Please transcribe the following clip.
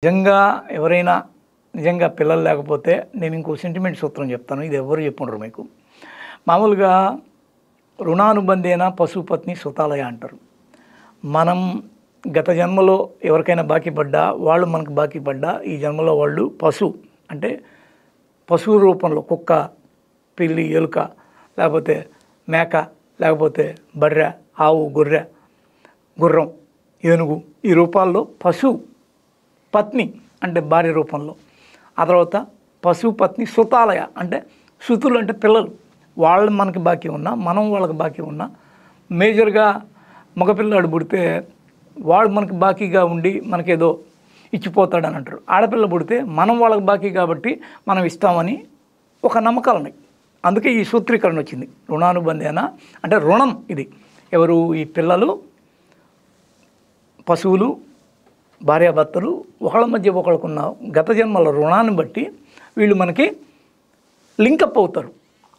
నిజంగా ఎవరైనా నిజంగా పిల్లలు లేకపోతే నేను ఇంకో సెంటిమెంట్ సూత్రం చెప్తాను. ఇది ఎవరు చెప్పుండరు మీకు. మామూలుగా రుణానుబంధేన పశుపత్ని సుతాలయ అంటారు. మనం గత జన్మలో ఎవరికైనా బాకీ పడ్డా, వాళ్ళు మనకు బాకీ పడ్డా, ఈ జన్మలో వాళ్ళు అంటే పశువు రూపంలో కుక్క, పిల్లి, ఎలుక, లేకపోతే మేక, లేకపోతే బర్రె, ఆవు, గొర్రె, గుర్రం, ఏనుగు ఈ రూపాల్లో పత్ని అంటే భార్య రూపంలో, ఆ తర్వాత పశుపత్ని సుతాలయ అంటే సుతులు అంటే పిల్లలు, వాళ్ళు మనకి బాకీ ఉన్నా మనం వాళ్ళకి బాకీ ఉన్నా, మేజర్గా మగపిల్లాడు పుడితే వాడు మనకి బాకీగా ఉండి మనకేదో ఇచ్చిపోతాడని అంటారు. ఆడపిల్ల పుడితే మనం వాళ్ళకి బాకీ కాబట్టి మనం ఇస్తామని ఒక నమ్మకాలు ఉన్నాయి. అందుకే ఈ సూత్రీకరణ వచ్చింది. రుణానుబంధేన అంటే రుణం ఇది. ఎవరు? ఈ పిల్లలు, పశువులు, భార్యాభర్తలు ఒకళ్ళ మధ్య ఒకళ్ళకున్న గత జన్మల రుణాన్ని బట్టి వీళ్ళు మనకి లింకప్ అవుతారు.